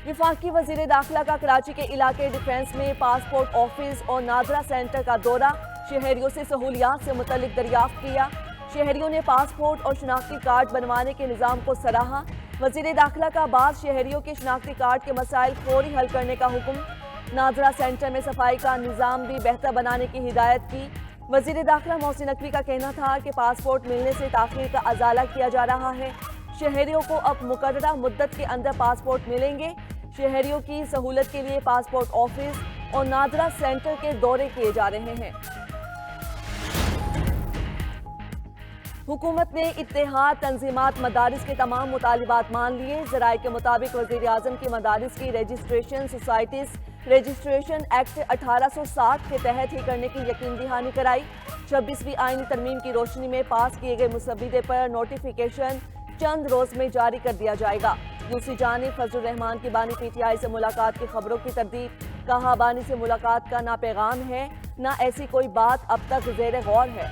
वफाकी वजीर दाखिला का कराची के इलाके डिफेंस में पासपोर्ट ऑफिस और नादरा सेंटर का दौरा, शहरियों से सहूलियात से मुतल्लिक दरियाफ्त किया। शहरियों ने पासपोर्ट और शनाख्ती कार्ड बनवाने के निज़ाम को सराहा। वजीर दाखिला का बाद शहरियों के शनाख्ती कार्ड के मसाइल फौरी हल करने का हुक्म। नादरा सेंटर में सफाई का निज़ाम भी बेहतर बनाने की हिदायत की। वजीर दाखिला मोहसिन नकवी का कहना था कि पासपोर्ट मिलने से ताख़ीर का अजाला किया जा रहा है। शहरियों को अब मुकर्ररा मुद्दत के अंदर पासपोर्ट मिलेंगे। शहरियों की सहूलत के लिए पासपोर्ट ऑफिस और नादरा सेंटर के दौरे किए जा रहे हैं। हुकूमत ने इत्तेहाद तंजीमात मदारिस के तमाम मुतालिबात मान लिए। ज़राए के मुताबिक वज़ीर आज़म की मदारिस की रजिस्ट्रेशन सोसाइटीज़ रजिस्ट्रेशन एक्ट 1860 के तहत ही करने की यकीन दहानी कराई। 26वीं आईनी तरमीम की रोशनी में पास किए गए मुसव्विदे पर नोटिफिकेशन चंद रोज में जारी कर दिया जाएगा। दूसरी जानिब फजलुर रहमान की बानी PTI से मुलाकात की खबरों की तरदीद। कहा बानी से मुलाकात का ना पैगाम है ना ऐसी कोई बात अब तक ज़ेर गौर है।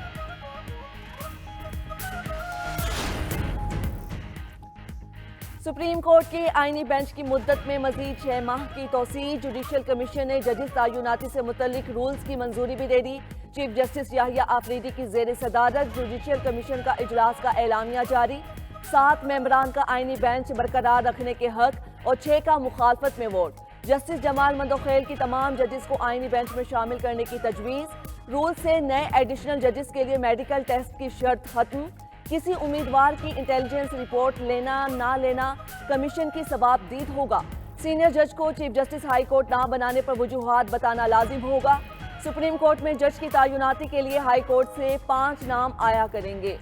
सुप्रीम कोर्ट के आईनी बेंच की मुद्दत में मजीद 6 माह की तोसी। जुडिशल कमीशन ने जजिस तायुनाती से मुतल्लिक रूल्स की मंजूरी भी दे दी। चीफ जस्टिस याहिया आफरीदी की जेर सदारत जुडिशल कमीशन का इजलास का एलामिया जारी। 7 मेंबरान का आईनी बेंच बरकरार रखने के हक और 6 का मुखालफत में वोट। जस्टिस जमाल मंदोखेल की तमाम जजिस को आईनी बेंच में शामिल करने की तजवीज़। रूल से नए एडिशनल जजिस के लिए मेडिकल टेस्ट की शर्त खत्म। किसी उम्मीदवार की इंटेलिजेंस रिपोर्ट लेना ना लेना कमीशन की सवाबदीद होगा। सीनियर जज को चीफ जस्टिस हाई कोर्ट ना बनाने पर वजूहात बताना लाजिम होगा। सुप्रीम कोर्ट में जज की तायुनाती के लिए हाई कोर्ट से 5 नाम आया करेंगे।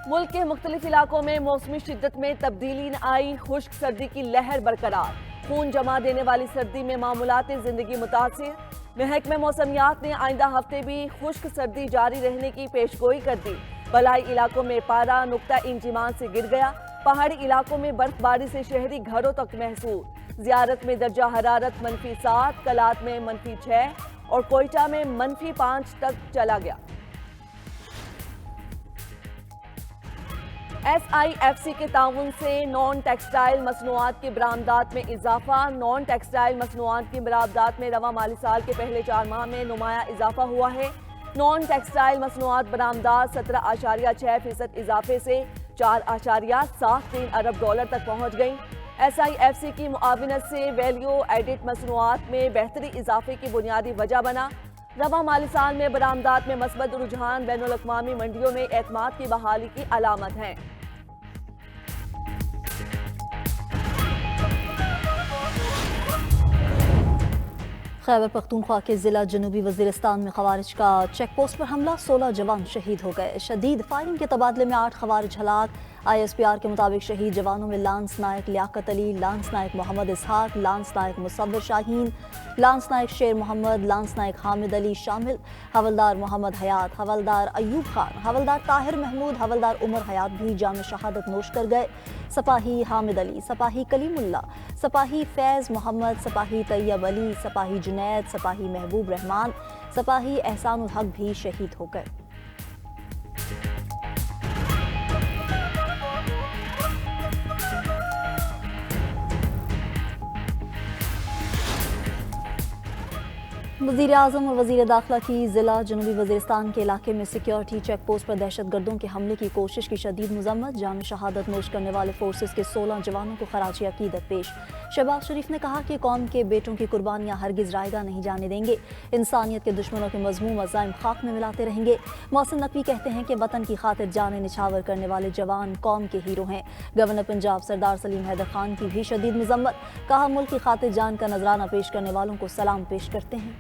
मुल्क के मुख्तलिफ इलाकों में मौसमी शिद्दत में तब्दीली न आई। खुश्क सर्दी की लहर बरकरार। खून जमा देने वाली सर्दी में मामूलाती जिंदगी मुतासिर। महकमे मौसमियात ने आइंदा हफ्ते भी खुश्क सर्दी जारी रहने की पेशगोई कर दी। बलाई इलाकों में पारा नुक्ता इंजिमान से गिर गया। पहाड़ी इलाकों में बर्फबारी से शहरी घरों तक महसूस। ज़ियारत में दर्जा हरारत -7, कलात में -6 और कोयटा में -5 तक चला गया। SIFC के ताउन से नॉन टेक्सटाइल मसनूआत की बरामदात में इजाफा। नॉन टेक्सटाइल मसनूआत की बरामदात में रवा माली साल के पहले 4 माह में नुमाया इजाफा हुआ है। नॉन टेक्सटाइल मसनूआत बरामदात 17.6% इजाफे से 4.73 अरब डॉलर तक पहुँच गई। SIFC की मुआविनत से वैल्यू एडिड मसनूआत में बेहतरी इजाफे की बुनियादी वजह बना। रवा माली साल में बरामदात में मस्बत रुझान बैनुल अक़वामी मंडियों में एतमाद की बहाली की अलामत हैं। खैबर पख्तूनख्वा के ज़िला जनूबी वज़ीरिस्तान में ख़वारिज का चेक पोस्ट पर हमला, 16 जवान शहीद हो गए। शदीद फायरिंग के तबादले में 8 ख़वारिज हलाक। ISPR के मुताबिक शहीद जवानों में लांस नायक लियाकत अली, लांस नायक मोहम्मद इसहाक, लांस नायक मुसव्विर शाहीन, लांस नायक शेर मोहम्मद, लांस नायक हामिद अली शामिल। हवलदार मोहम्मद हयात, हवलदार अयूब खान, हवलदार ताहिर महमूद, हवलदार उमर हयात भी जाम शहादत नोश कर गए। सपाही हामिद अली, सपाही कलीमुल्ला, सपाही फैज़ मोहम्मद, सपाही तैयब अली, सपाही जुनैद, सपाही महबूब रहमान, सपाही एहसानुल हक भी शहीद हो गए। वज़ीर आज़म और वज़ीर दाखिला की ज़िला जनूबी वज़ीरिस्तान के इलाके में सिक्योरिटी चेक पोस्ट पर दहशतगर्दों के हमले की कोशिश की शदीद मज़म्मत। जाम शहादत नोश करने वाले फोर्सेस के 16 जवानों को खराज अकीदत पेश। शहबाज शरीफ ने कहा कि कौम के बेटों की कुर्बानियाँ हरगिज़ रायगा नहीं जाने देंगे। इंसानियत के दुश्मनों के मज़मूम अज़ाइम खाक में मिलाते रहेंगे। मोहसिन नकवी कहते हैं कि वतन की खातिर जाने निछावर करने वाले जवान कौम के हीरो हैं। गवर्नर पंजाब सरदार सलीम हैदर खान की भी शदीद मज़म्मत। कहा मुल्क की खातिर जान का नजराना पेश करने वालों को सलाम पेश करते हैं।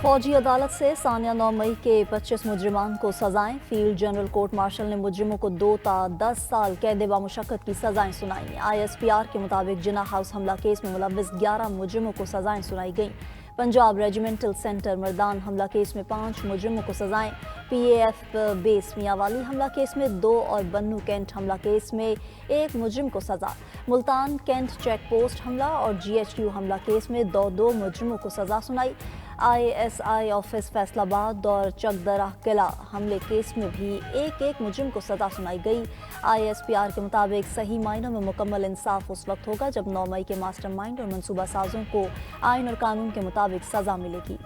फौजी अदालत से सानिया 9 मई के 25 मुजरिमान को सजाएं। फील्ड जनरल कोर्ट मार्शल ने मुजरिमों को 2 ता 10 साल कैद बामुशक्कत की सजाएं सुनाई। ISPR के मुताबिक जिना हाउस हमला केस में मुलव्विस 11 मुजरिमों को सजाएं सुनाई गईं। पंजाब रेजिमेंटल सेंटर मर्दान हमला केस में 5 मुजरिमों को सजाएं। PAF बेस मियांवाली हमला केस में 2 और बन्नू कैंट हमला केस में 1 मुजरिम को सजा। मुल्तान कैंट चेक पोस्ट हमला और GHQ हमला केस में 2 मुजरिमों को सजा सुनाई। ISI ऑफिस फैसलाबाद और चकदरा किला हमले केस में भी 1 मुजरिम को सजा सुनाई गई। ISPR के मुताबिक सही मायनों में मुकम्मल इंसाफ उस वक्त होगा जब 9 मई के मास्टरमाइंड और मंसूबा साजों को आइन और कानून के मुताबिक सजा मिलेगी।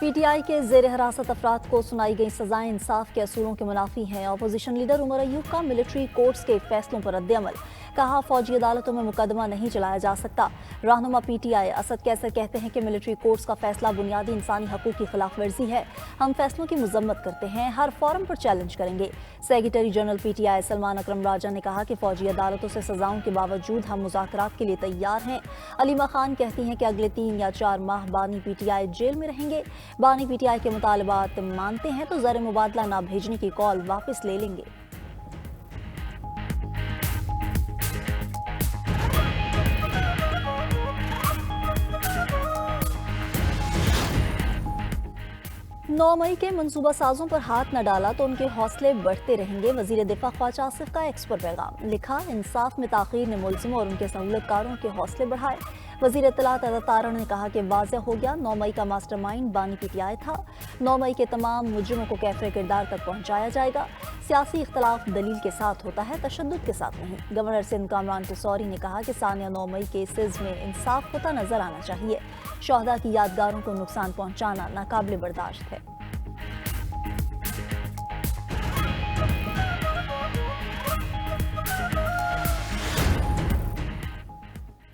PTI के जेर हिरासत अफराद को सुनाई गई सजाएं इंसाफ के असूलों के मुनाफी हैं। अपोजिशन लीडर उमर अयूब का मिलिट्री कोर्ट्स के फैसलों पर रद्द-ए-अमल। कहा फौजी अदालतों में मुकदमा नहीं चलाया जा सकता। रहनुमा PTI असद कैसर कहते हैं कि मिलिट्री कोर्ट्स का फैसला बुनियादी इंसानी हकूक की खिलाफ वर्जी है। हम फैसलों की मजम्मत करते हैं, हर फोरम पर चैलेंज करेंगे। सेक्रेटरी जनरल PTI सलमान अकरम राजा ने कहा कि फौजी अदालतों से सजाओं के बावजूद हम मुज़ाकरात के लिए तैयार हैं। अलीमा खान कहती हैं कि अगले 3 या 4 माह बानी PTI जेल में रहेंगे। बानी PTI के मुतालबात मानते हैं तो ज़र मुबादला ना भेजने की कॉल वापस ले लेंगे। नौ मई के मंसूबा साजों पर हाथ न डाला तो उनके हौसले बढ़ते रहेंगे। वजीर दिफा ख्वाजा आसिफ का एक्स पर पैगाम लिखा, इंसाफ में ताखीर ने मुलजिमों और उनके सहूलतकारों के हौसले बढ़ाए। वजीर इत्तलात अता तारण ने कहा कि वाज़ेह हो गया 9 मई का मास्टरमाइंड बानी PTI था। 9 मई के तमाम मुजरिमों को कैफरे किरदार तक पहुंचाया जाएगा। सियासी इख्तलाफ दलील के साथ होता है, तशद्दुद के साथ नहीं। गवर्नर सिंध कामरान टिसौरी ने कहा कि सानिया 9 मई केसेस में इंसाफ होता नजर आना चाहिए। शोहदा की यादगारों को नुकसान पहुंचाना नाकाबिले बर्दाश्त है।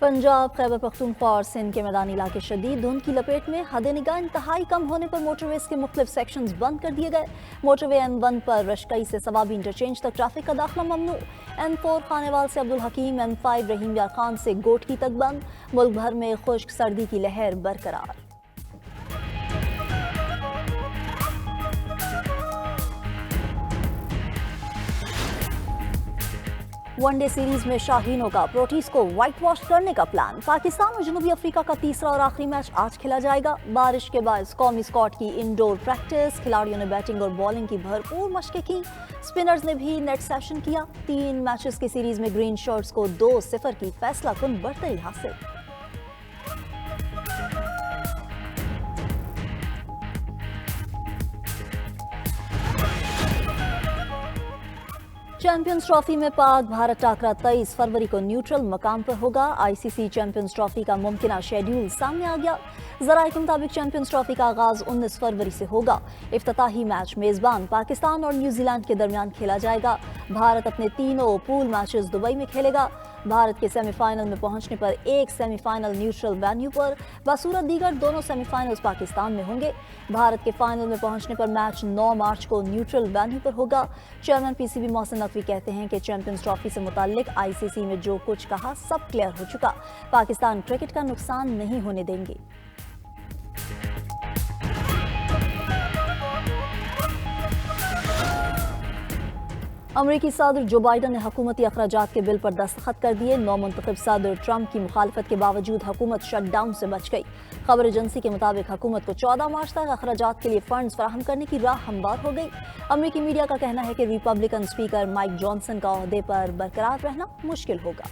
पंजाब, खैबर पख्तूनख्वा और सिंध के मैदानी इलाके शदीद धुंध की लपेट में। हद निगाह इंतहाई कम होने पर मोटरवेज के मुख्तलिफ सेक्शंस बंद कर दिए गए। मोटरवे M1 पर रशकई से सवाबी इंटरचेंज तक ट्रैफिक का दाखिला ममनू। M4 खानेवाल से अब्दुल हकीम, M5 रहीम यार खान से गोटकी तक बंद। मुल्क भर में खुश्क सर्दी की लहर बरकरार। वनडे सीरीज में शाहीनों का प्रोटीज को व्हाइट वॉश करने का प्लान। पाकिस्तान और जनूबी अफ्रीका का तीसरा और आखिरी मैच आज खेला जाएगा। बारिश के बाद कौमी स्क्वाड की इंडोर प्रैक्टिस, खिलाड़ियों ने बैटिंग और बॉलिंग की भरपूर मशकें की। स्पिनर्स ने भी नेट सेशन किया। 3 मैचेस की सीरीज में ग्रीन शर्ट्स को 2-0 की फैसला कुन बढ़तरी हासिल। चैंपियंस ट्रॉफी में पाक भारत टाकरा 23 फरवरी को न्यूट्रल मकाम पर होगा। ICC चैंपियंस ट्रॉफी का मुमकिना शेड्यूल सामने आ गया। जराये के मुताबिक चैंपियंस ट्रॉफी का आगाज 19 फरवरी से होगा। इफ्तिताही मैच मेजबान पाकिस्तान और न्यूजीलैंड के दरमियान खेला जाएगा। भारत अपने तीनों पूल मैचेस दुबई में खेलेगा। भारत के सेमीफाइनल में पहुंचने पर एक सेमीफाइनल न्यूट्रल वेन्यू पर, बसूरत दीगर दोनों सेमीफाइनल्स पाकिस्तान में होंगे। भारत के फाइनल में पहुंचने पर मैच 9 मार्च को न्यूट्रल वेन्यू पर होगा। चेयरमैन PCB मोहसिन नकवी कहते हैं कि चैंपियंस ट्रॉफी से मुताल्लिक ICC में जो कुछ कहा सब क्लियर हो चुका। पाकिस्तान क्रिकेट का नुकसान नहीं होने देंगे। अमरीकी सदर जो बाइडन ने हुकूमती अखराजात के बिल पर दस्तखत कर दिए। नौमुंतखब सदर ट्रंप की मुखालफत के बावजूद हुकूमत शटडाउन से बच गई। खबर एजेंसी के मुताबिक हुकूमत को 14 मार्च तक अखराजात के लिए फंड्स फराहम करने की राह हमवार हो गई। अमरीकी मीडिया का कहना है कि रिपब्लिकन स्पीकर माइक जॉनसन का ओहदे पर बरकरार रहना मुश्किल होगा।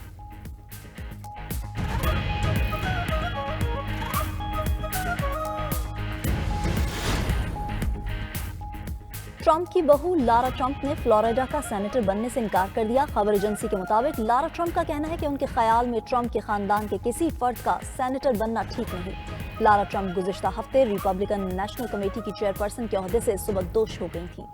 ट्रंप की बहू लारा ट्रंप ने फ्लोरिडा का सेनेटर बनने से इनकार कर दिया। खबर एजेंसी के मुताबिक लारा ट्रंप का कहना है कि उनके ख्याल में ट्रंप के खानदान के किसी फर्द का सेनेटर बनना ठीक नहीं। लारा ट्रंप गुज़िश्ता हफ्ते रिपब्लिकन नेशनल कमेटी की चेयरपर्सन के ओहदे से सुबकदोश हो गई थी।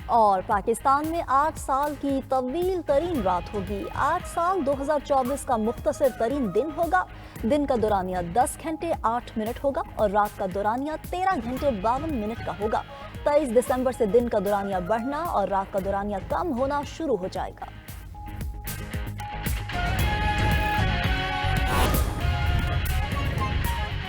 और पाकिस्तान में 8 साल की तवील तरीन रात होगी। 8 साल 2024 का मुख्तसर तरीन दिन होगा। दिन का दौरानिया 10 घंटे 8 मिनट होगा और रात का दौरानिया 13 घंटे 52 मिनट का होगा। 23 दिसंबर से दिन का दौरानिया बढ़ना और रात का दौरानिया कम होना शुरू हो जाएगा।